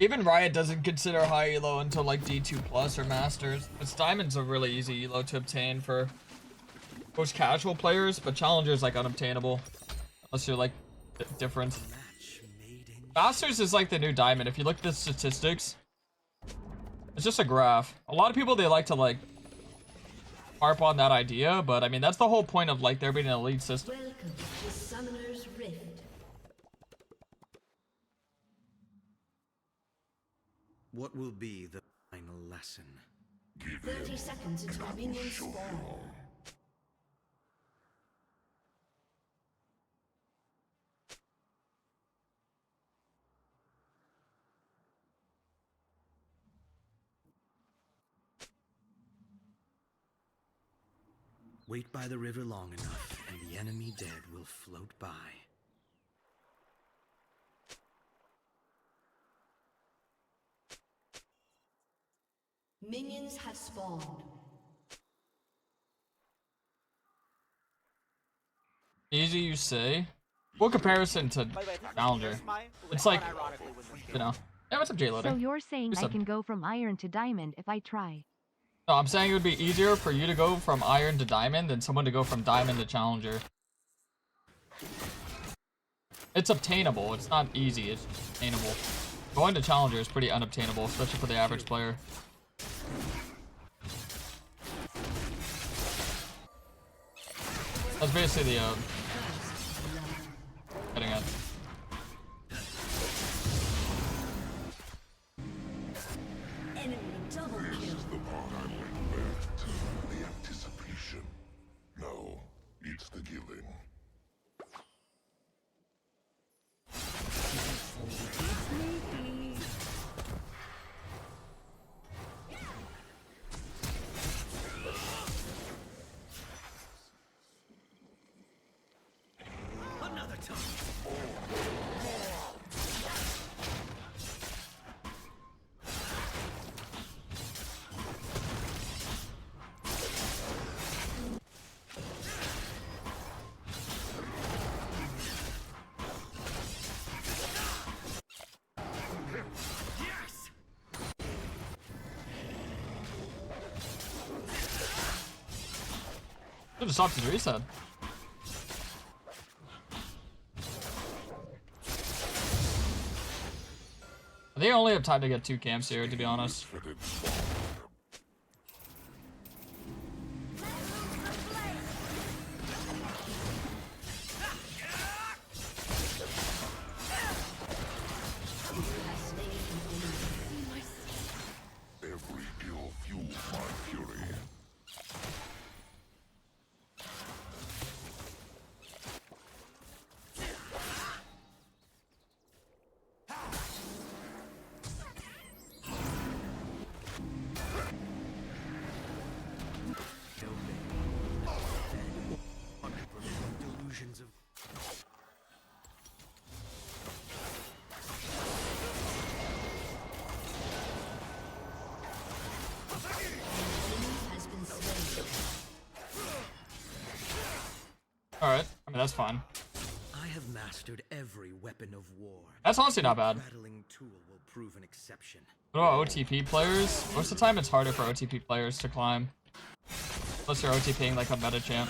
Even Riot doesn't consider high elo until like D2 plus or masters. It's diamond's a really easy elo to obtain for most casual players, but challenger is like unobtainable unless you're like different. Masters is like the new diamond. If you look at the statistics, it's just a graph. A lot of people, they like to like harp on that idea, but I mean that's the whole point of like there being an elite system. Welcome to Summoner's Rift. What will be the final lesson? 30 seconds until minions spawn. Wait by the river long enough, and the enemy dead will float by. Minions have spawned. Easy, you say? What comparison to challenger? It's like, you know. Yeah, what's up, J Loader? So you're saying I can go from iron to diamond if I try? No, I'm saying it would be easier for you to go from iron to diamond than someone to go from diamond to challenger. It's obtainable. It's not easy. It's obtainable. Going to challenger is pretty unobtainable, especially for the average player. That's basically the getting it. Enemy double kill. This is the part I neglect. The anticipation. No, it's the giving. Another time. Should have stopped his reset. They only have time to get 2 camps here, to be honest. Every kill fuels my fury. Delusions of Has been slain. Alright, I mean, that's fine. I have mastered every weapon of war. That's honestly not bad. Rattling tool will prove an exception. What about OTP players? Most of the time it's harder for OTP players to climb. Unless you're OTPing like a meta champ.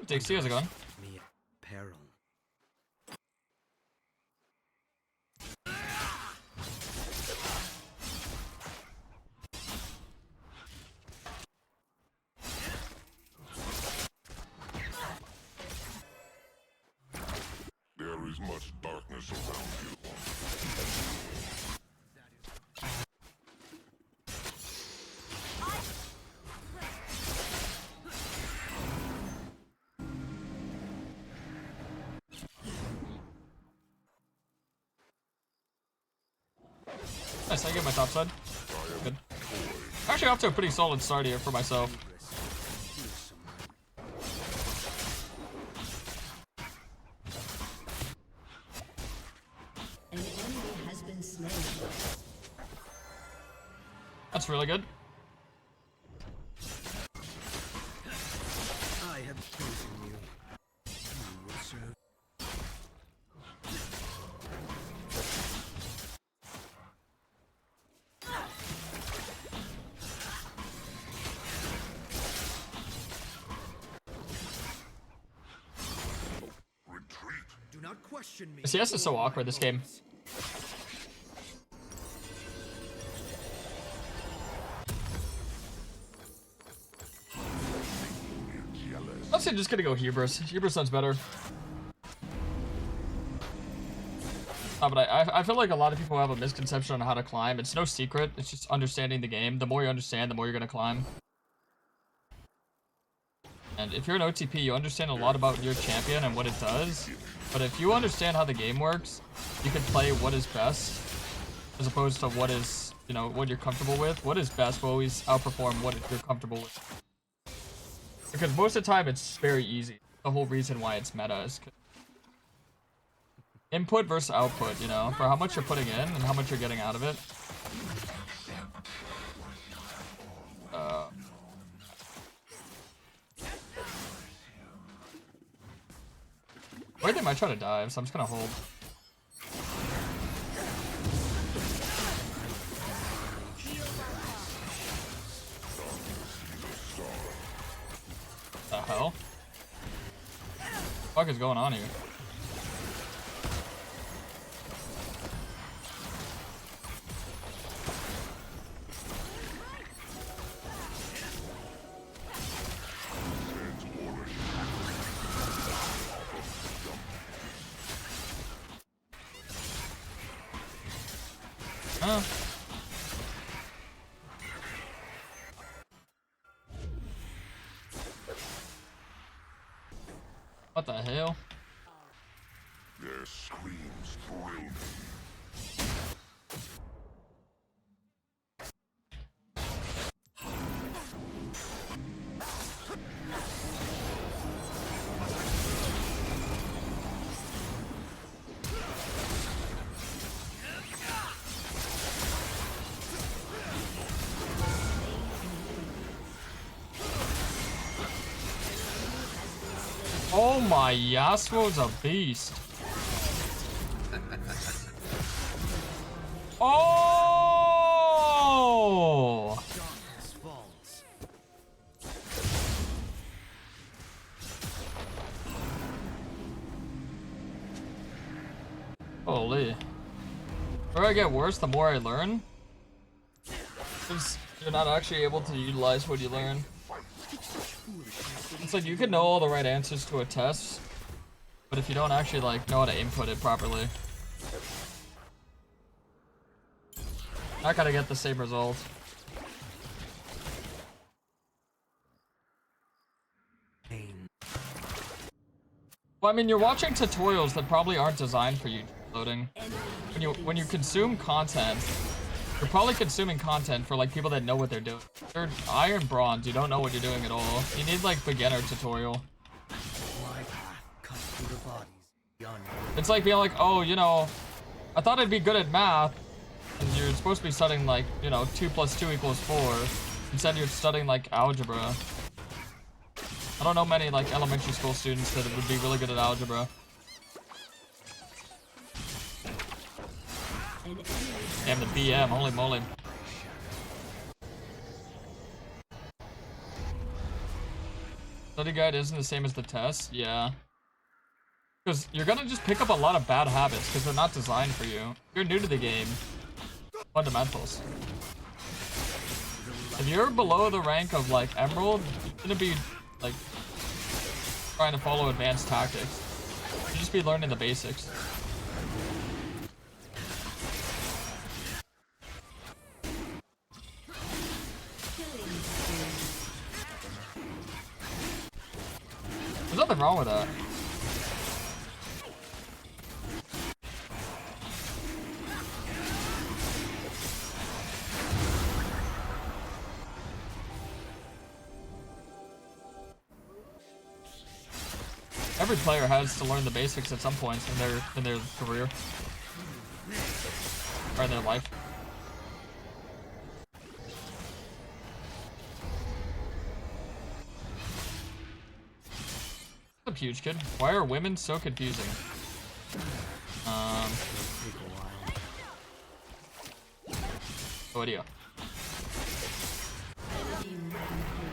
Dixie, how's it going? Me peril. There is much darkness around you. Nice, I get my top side. Good. Actually off to a pretty solid start here for myself. An enemy has been slain. That's really good. Do not question me. CS is so awkward this game. Honestly, I'm just gonna go Hubris. Hubris sounds better. But I feel like a lot of people have a misconception on how to climb. It's no secret. It's just understanding the game. The more you understand, the more you're gonna climb. And if you're an OTP, you understand a lot about your champion and what it does. But if you understand how the game works, you can play what is best, as opposed to what is, you know, what you're comfortable with. What is best will always outperform what you're comfortable with. Because most of the time, it's very easy. The whole reason why it's meta is input versus output, you know, for how much you're putting in and how much you're getting out of it. Wait, they might try to dive, so I'm just gonna hold. The hell? What the fuck is going on here? Huh? What the hell? Their screams thrill me. Oh my, Yasuo's a beast. Oh! Darkness falls. Holy. The more I get worse, the more I learn. Because you're not actually able to utilize what you learn. It's like you can know all the right answers to a test, but if you don't actually like know how to input it properly, not gonna get the same result. Kayn. Well, I mean, you're watching tutorials that probably aren't designed for you loading. When you consume content, you're probably consuming content for like people that know what they're doing. If you're Iron Bronze, you don't know what you're doing at all. You need like beginner tutorial. My path cuts through the bodies beyond your It's like being like, oh, you know, I thought I'd be good at math, and you're supposed to be studying like, you know, 2 + 2 = 4. Instead, you're studying like algebra. I don't know many like elementary school students that would be really good at algebra. Damn, the BM, holy moly. Study guide isn't the same as the test? Yeah. Because you're gonna just pick up a lot of bad habits because they're not designed for you. If you're new to the game, fundamentals. If you're below the rank of like Emerald, you're gonna be like trying to follow advanced tactics. You'll just be learning the basics. There's nothing wrong with that. Every player has to learn the basics at some points in their career or in their life. up, huge kid? Why are women so confusing? What do you?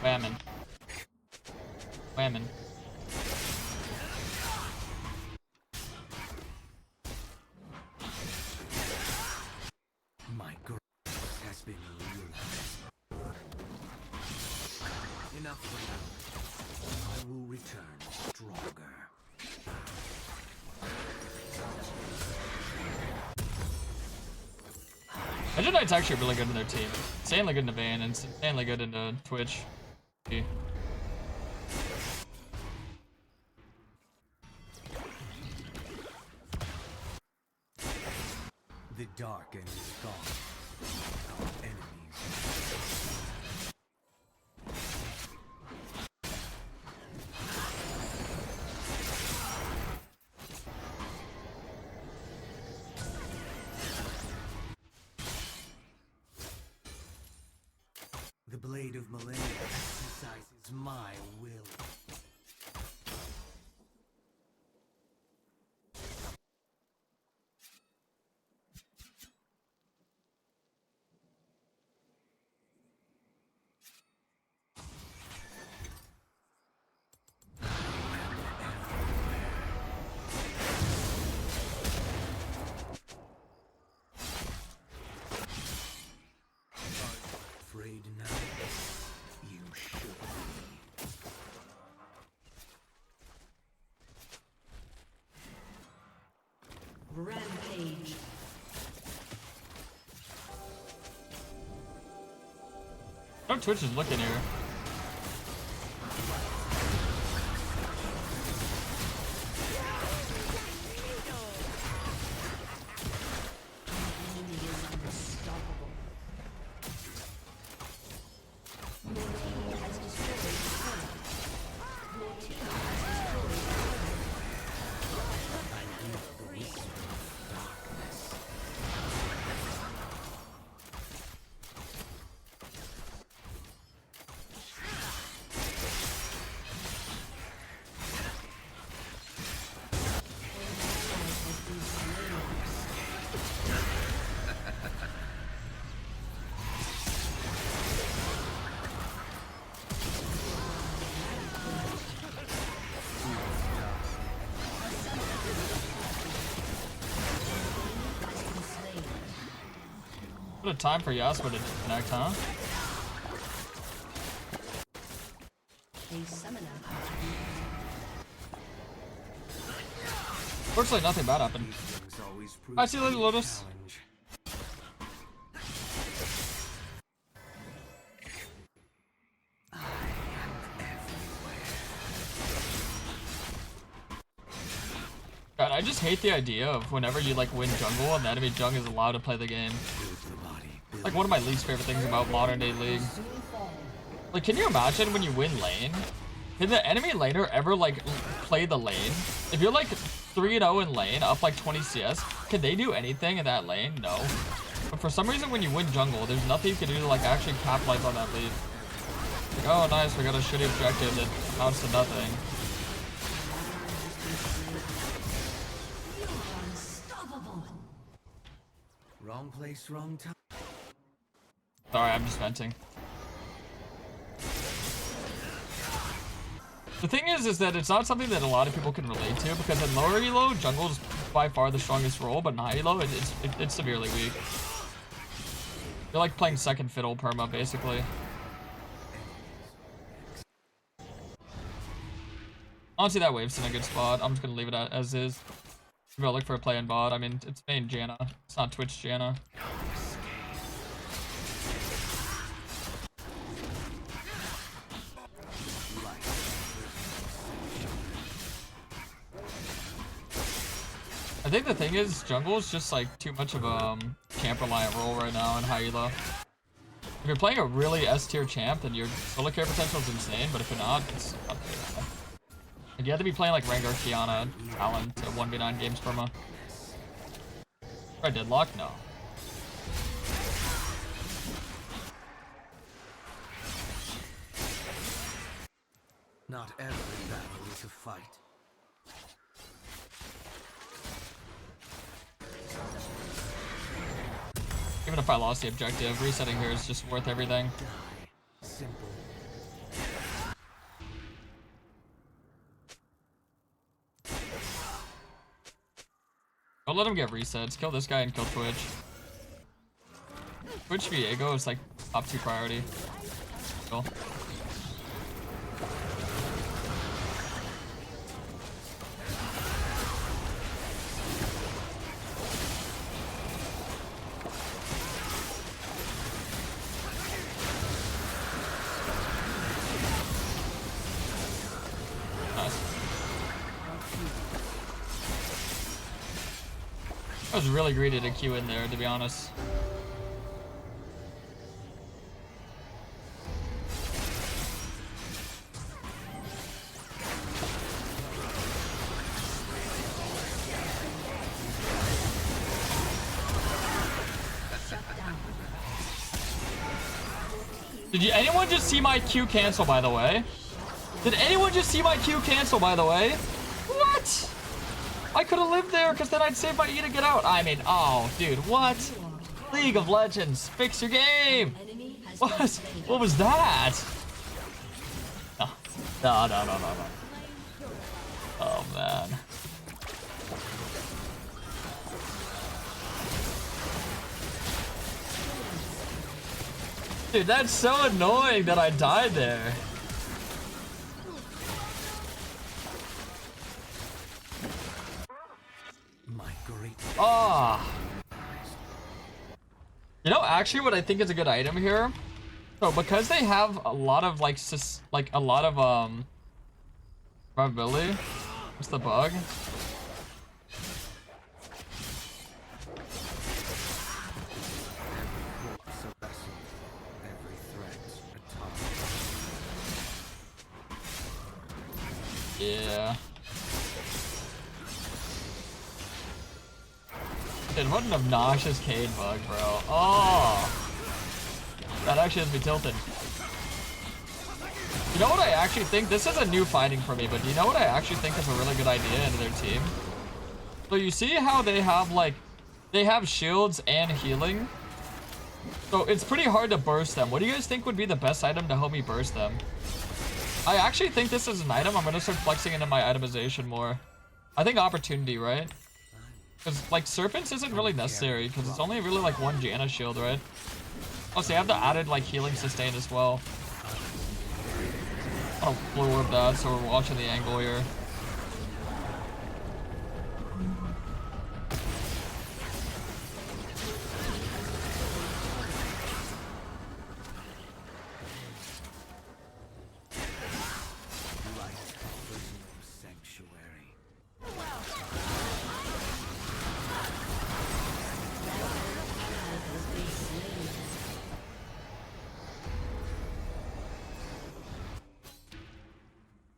Whammon. Whammon. My growth has been realized. Enough for now. I will return stronger. Edge Knight's actually really good in their team. Insanely good in the Vayne and insanely good in the Twitch. The dark end is gone. Our enemies. The blade of millennia exercises my will. Afraid now? You should be. Rampage. How Twitch is looking here. Enemy is unstoppable. Your team has destroyed the turret. Your team has destroyed the turret. I hear the whisper of darkness. What a time for Yasuo to disconnect, huh? A summoner. Fortunately, nothing bad happened. Things always prove I see Lady to be a Lotus. challenge. I am everywhere. God, I just hate the idea of whenever you like win jungle and the enemy jung is allowed to play the game. Build the body. Build Like one of my least favorite things about modern day League. Like, can you imagine when you win lane? Can the enemy laner ever like play the lane? If you're like 3-0 in lane, up like 20 CS, can they do anything in that lane? No. But for some reason, when you win jungle, there's nothing you can do to like actually capitalize on that lead. Like, oh nice, we got a shitty objective that amounts to nothing. You are unstoppable. Wrong place, wrong time. Sorry, I'm just venting. The thing is that it's not something that a lot of people can relate to because in lower elo, jungle is by far the strongest role, but in high elo, it's severely weak. You're like playing second fiddle perma, basically. Honestly, that wave's in a good spot. I'm just gonna leave it as is. Maybe I'll look for a play in bot. I mean, it's main Janna. It's not Twitch Janna. I think the thing is, jungle is just like too much of a camp reliant role right now in high elo. If you're playing a really S tier champ, then your solo care potential is insane, but if you're not, it's not good. And you have to be playing like Rengar, Kiana, Talon to 1v9 games perma. Or deadlock? No. Not every battle is a fight. Even if I lost the objective, resetting here is just worth everything. Simple. Don't let him get resets. Kill this guy and kill Twitch. Twitch Viego is like top 2 priority. Cool. I was really greedy to queue in there, to be honest. Did anyone just see my Q cancel, by the way? Did anyone just see my Q cancel, by the way? What? I could have lived there because then I'd save my E to get out. I mean, oh, dude, what? League of Legends, fix your game. What was that? No. Oh, man. Dude, that's so annoying that I died there. Ah. You know, actually what I think is a good item here. So because they have a lot of like probability. What's the bug? Yeah. Dude, what an obnoxious Kayn bug, bro. Oh! That actually has me tilted. You know what I actually think? This is a new finding for me, but do you know what I actually think is a really good idea into their team? So you see how they have, like, they have shields and healing? So it's pretty hard to burst them. What do you guys think would be the best item to help me burst them? I actually think this is an item I'm gonna start flexing into my itemization more. I think opportunity, right? Because, like, Serpents isn't really necessary, because it's only really, like, one Janna shield, right? Oh, so you have the added, like, healing sustain as well. I'll blue orb that, so we're watching the angle here.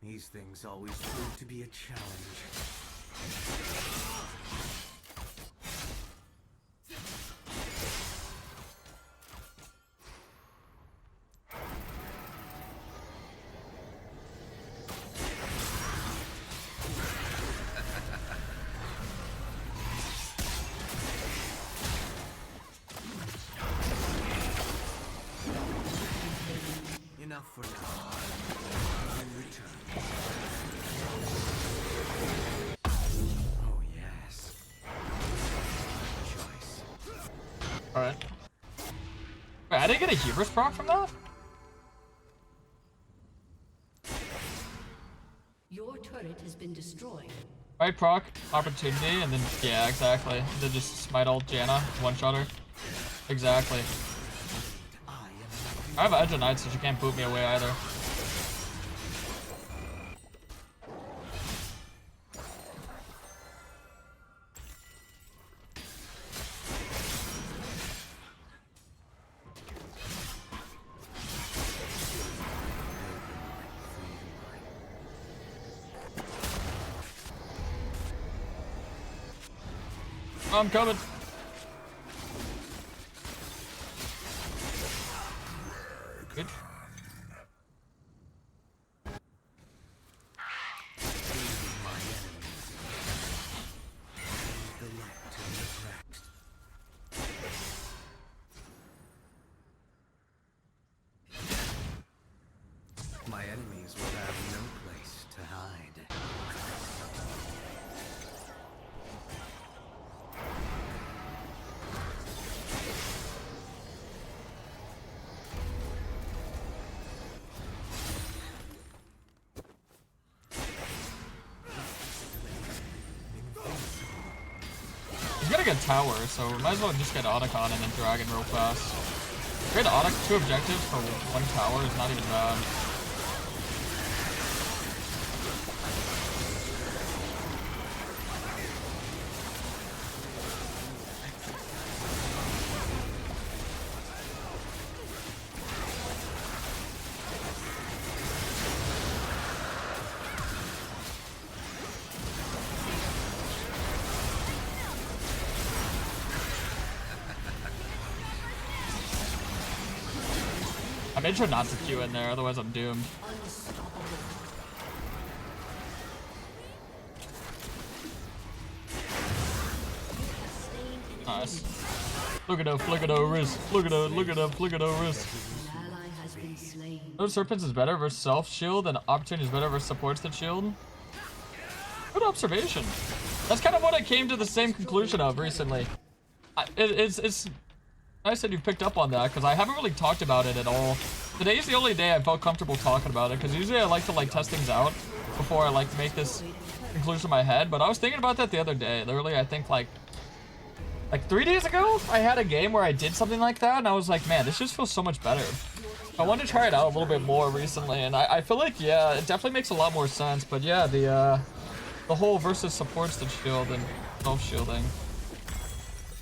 These things always prove to be a challenge. Enough for now. In return. Oh yes. Choice. Alright. Wait, I didn't get a Hubris proc from that? Your turret has been destroyed. Right proc, opportunity, and then, yeah, exactly. And then just smite ult Janna, one-shot her. Exactly. I have Edge of Knight, so she can't boot me away either. I'm coming. Good. get tower, so we might as well just get Otacon and then Dragon real fast. Great Otic, 2 objectives for 1 tower is not even bad. I made sure not to Q in there, otherwise I'm doomed. Nice. Look at her wrist. Look at her wrist. No Serpents is better versus self shield, and Opportunity is better versus supports the shield. Good observation. That's kind of what I came to the same conclusion of recently. It's nice that you picked up on that, because I haven't really talked about it at all. Today's the only day I felt comfortable talking about it, because usually I like to like test things out before I like make this conclusion in my head. But I was thinking about that the other day. Literally, I think like 3 days ago, I had a game where I did something like that, and I was like, man, this just feels so much better. I wanted to try it out a little bit more recently, and I feel like, yeah, it definitely makes a lot more sense. But yeah, the whole versus supports the shield and self-shielding.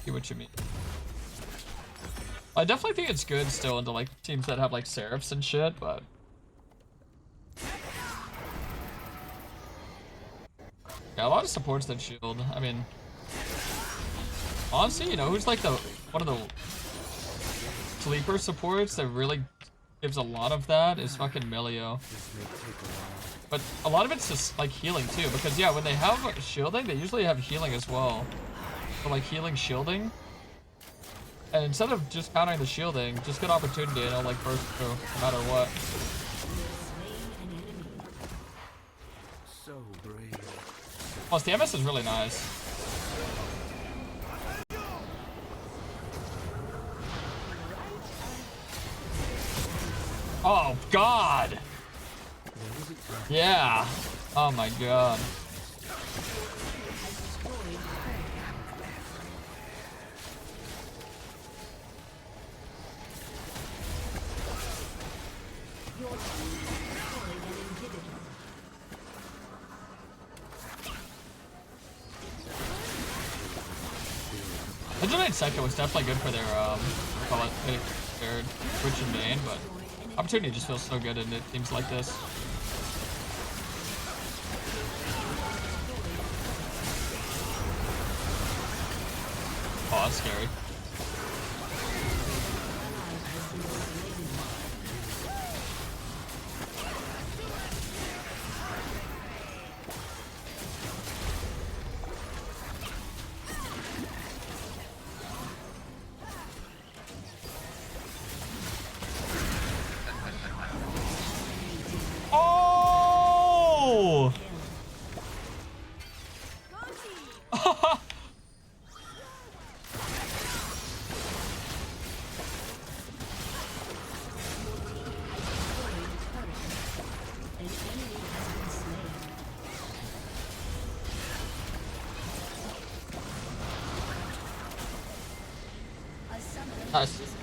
See what you mean. I definitely think it's good still into like teams that have like Seraphs and shit, but yeah, a lot of supports that shield. I mean, honestly, you know who's like one of the sleeper supports that really gives a lot of that is fucking Milio. But a lot of it's just like healing too, because yeah, when they have shielding, they usually have healing as well. So like healing, shielding. And instead of just countering the shielding, just get opportunity and it'll like burst through, no matter what. So brave. Plus the MS is really nice. Oh god! Yeah. Oh my god. Legendary Sector was definitely good for their, call it, their Twitch and Bane, but Opportunity just feels so good in teams like this. Oh, that's scary. Oh! Nice.